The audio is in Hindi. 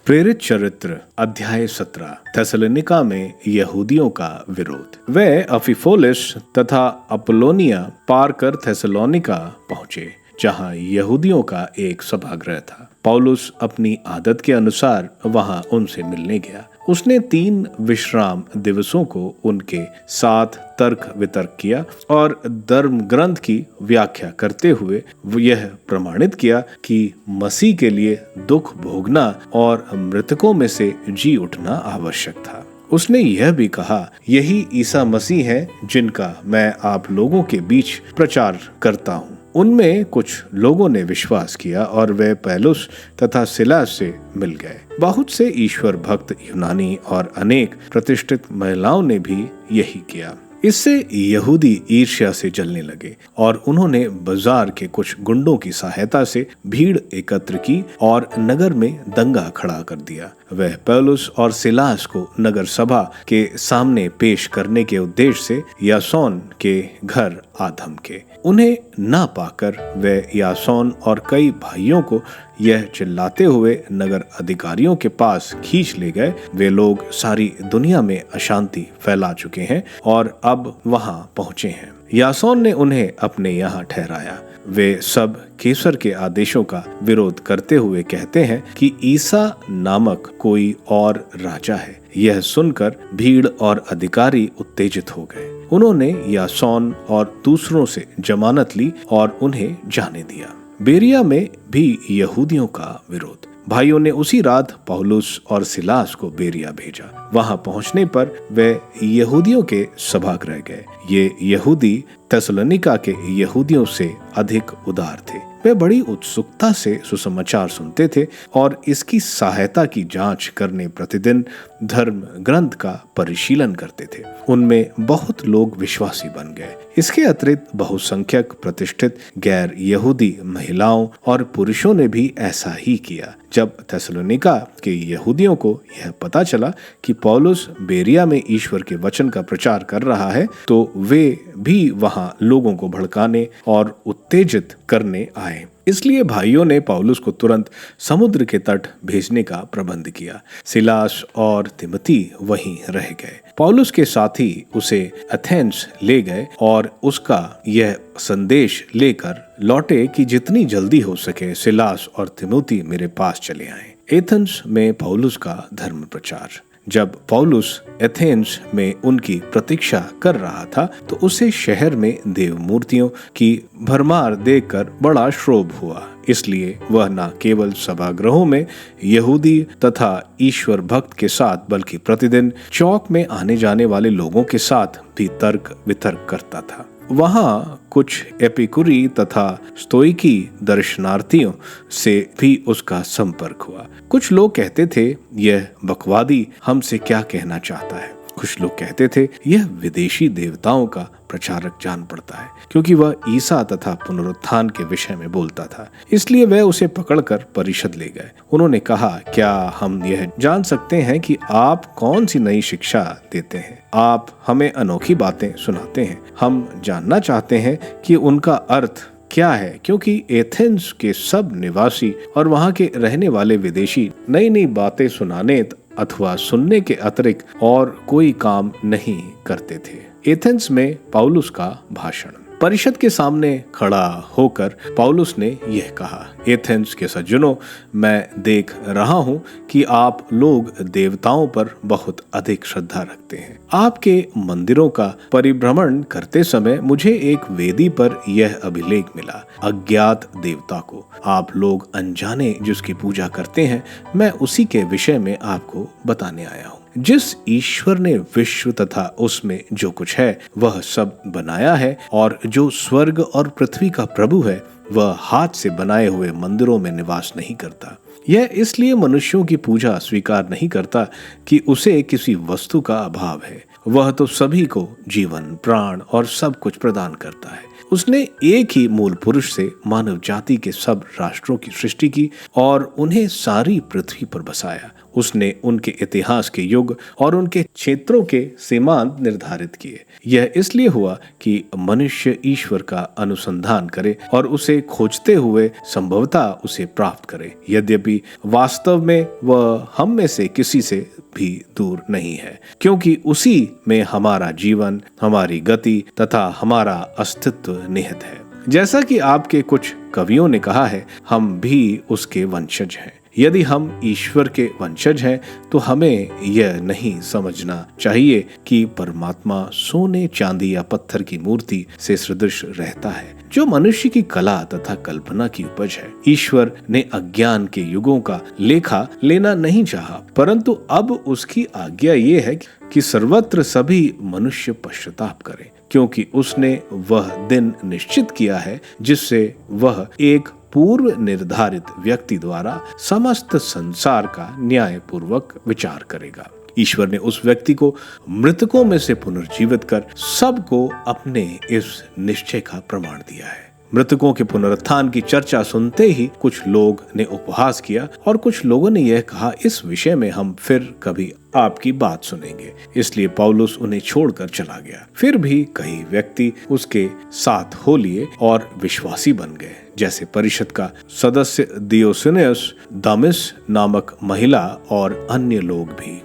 प्रेरित चरित्र अध्याय 17। थेसलोनिका में यहूदियों का विरोध। वे अफिफोलिस तथा अपोलोनिया पार कर थेसलोनिका पहुंचे, जहां यहूदियों का एक सभागृह था। पौलुस अपनी आदत के अनुसार वहां उनसे मिलने गया। उसने 3 विश्राम दिवसों को उनके साथ तर्क वितर्क किया और धर्म ग्रंथ की व्याख्या करते हुए यह प्रमाणित किया कि मसीह के लिए दुख भोगना और मृतकों में से जी उठना आवश्यक था। उसने यह भी कहा, यही ईसा मसीह है जिनका मैं आप लोगों के बीच प्रचार करता हूँ। उनमें कुछ लोगों ने विश्वास किया और वे पौलुस तथा सिलास से मिल गए। बहुत से ईश्वर भक्त यूनानी और अनेक प्रतिष्ठित महिलाओं ने भी यही किया। इससे यहूदी ईर्ष्या से जलने लगे और उन्होंने बाजार के कुछ गुंडों की सहायता से भीड़ एकत्र की और नगर में दंगा खड़ा कर दिया। वह पौलुस और सिलास को नगर सभा के सामने पेश करने के उद्देश्य से यासोन के घर आ धमके। उन्हें ना पाकर वे यासोन और कई भाइयों को यह चिल्लाते हुए नगर अधिकारियों के पास खींच ले गए, वे लोग सारी दुनिया में अशांति फैला चुके हैं और अब वहां पहुंचे हैं। यासोन ने उन्हें अपने यहाँ ठहराया। वे सब कैसर के आदेशों का विरोध करते हुए कहते हैं कि ईसा नामक कोई और राजा है। यह सुनकर भीड़ और अधिकारी उत्तेजित हो गए। उन्होंने यासोन और दूसरों से जमानत ली और उन्हें जाने दिया। बेरिया में भी यहूदियों का विरोध। भाइयों ने उसी रात पौलुस और सिलास को बेरिया भेजा। वहां पहुंचने पर वे यहूदियों के सभागृह गए। ये यहूदी थेसलोनिका के यहूदियों से अधिक उदार थे। वे बड़ी उत्सुकता से सुसमाचार सुनते थे और इसकी सहायता की जांच करने प्रतिदिन धर्म ग्रंथ का परिशीलन करते थे। उनमें बहुत लोग विश्वासी बन गए। इसके अतिरिक्त बहुसंख्यक प्रतिष्ठित गैर यहूदी महिलाओं और पुरुषों ने भी ऐसा ही किया। जब थेसलोनिका के यहूदियों को यह पता चला कि पौलुस बेरिया में ईश्वर के वचन का प्रचार कर रहा है, तो वे भी वहां लोगों को भड़काने और उत्तेजित करने आए। इसलिए भाइयों ने पौलुस को तुरंत समुद्र के तट भेजने का प्रबंध किया। सिलास और तिमोथी वहीं रह गए। पौलुस के साथी उसे एथेंस ले गए और उसका यह संदेश लेकर लौटे कि जितनी जल्दी हो सके सिलास और तिमोथी मेरे पास चले आए। एथेंस में पौलुस का धर्म प्रचार। जब पौलुस एथेंस में उनकी प्रतीक्षा कर रहा था, तो उसे शहर में देव मूर्तियों की भरमार देखकर बड़ा क्षोभ हुआ। इसलिए वह न केवल सभागृहों में यहूदी तथा ईश्वर भक्त के साथ, बल्कि प्रतिदिन चौक में आने जाने वाले लोगों के साथ भी तर्क वितर्क करता था। वहां कुछ एपिकुरी तथा स्तोइकी दर्शनार्थियों से भी उसका संपर्क हुआ। कुछ लोग कहते थे, यह बकवादी हमसे क्या कहना चाहता है। कुछ लोग कहते थे, यह विदेशी देवताओं का प्रचारक जान पड़ता है, क्योंकि वह ईसा तथा पुनरुत्थान के विषय में बोलता था। इसलिए वह उसे पकड़कर परिषद ले गए। उन्होंने कहा, क्या हम यह जान सकते हैं कि आप कौन सी नई शिक्षा देते हैं? आप हमें अनोखी बातें सुनाते हैं। हम जानना चाहते हैं कि उनका अर्थ क्या है, क्योंकि एथेंस के सब निवासी और वहां के रहने वाले विदेशी नई नई बातें सुनाने अथवा सुनने के अतिरिक्त और कोई काम नहीं करते थे। एथेंस में पौलुस का भाषण। परिषद के सामने खड़ा होकर पौलुस ने यह कहा, एथेंस के सज्जनों, मैं देख रहा हूं कि आप लोग देवताओं पर बहुत अधिक श्रद्धा रखते हैं। आपके मंदिरों का परिभ्रमण करते समय मुझे एक वेदी पर यह अभिलेख मिला, अज्ञात देवता को आप लोग अनजाने जिसकी पूजा करते हैं, मैं उसी के विषय में आपको बताने आया हूँ। जिस ईश्वर ने विश्व तथा उसमें जो कुछ है वह सब बनाया है, और जो स्वर्ग और पृथ्वी का प्रभु है, वह हाथ से बनाए हुए मंदिरों में निवास नहीं करता। यह इसलिए मनुष्यों की पूजा स्वीकार नहीं करता कि उसे किसी वस्तु का अभाव है। वह तो सभी को जीवन, प्राण और सब कुछ प्रदान करता है। उसने एक ही मूल पुरुष से मानव जाति के सब राष्ट्रों की सृष्टि की और उन्हें सारी पृथ्वी पर बसाया। उसने उनके इतिहास के युग और उनके क्षेत्रों के सीमांत निर्धारित किए। यह इसलिए हुआ कि मनुष्य ईश्वर का अनुसंधान करे और उसे खोजते हुए संभवतः उसे प्राप्त करे, यद्यपि वास्तव में वह हम में से किसी से भी दूर नहीं है, क्योंकि उसी में हमारा जीवन, हमारी गति तथा हमारा अस्तित्व निहित है। जैसा कि आपके कुछ कवियों ने कहा है, हम भी उसके वंशज हैं। यदि हम ईश्वर के वंशज हैं तो हमें यह नहीं समझना चाहिए कि परमात्मा सोने, चांदी या पत्थर की मूर्ति से सदृश रहता है, जो मनुष्य की कला तथा कल्पना की उपज है। ईश्वर ने अज्ञान के युगों का लेखा लेना नहीं चाहा, परंतु अब उसकी आज्ञा ये है कि सर्वत्र सभी मनुष्य पश्चाताप करें, क्योंकि उसने वह दिन निश्चित किया है जिससे वह एक पूर्व निर्धारित व्यक्ति द्वारा समस्त संसार का न्याय पूर्वक विचार करेगा। ईश्वर ने उस व्यक्ति को मृतकों में से पुनर्जीवित कर सबको अपने इस निश्चय का प्रमाण दिया है। मृतकों के पुनरुत्थान की चर्चा सुनते ही कुछ लोग ने उपहास किया और कुछ लोगों ने यह कहा, इस विषय में हम फिर कभी आपकी बात सुनेंगे। इसलिए पौलुस उन्हें छोड़कर चला गया। फिर भी कई व्यक्ति उसके साथ हो लिए और विश्वासी बन गए, जैसे परिषद का सदस्य दियोसिनियस, दमिस नामक महिला और अन्य लोग भी।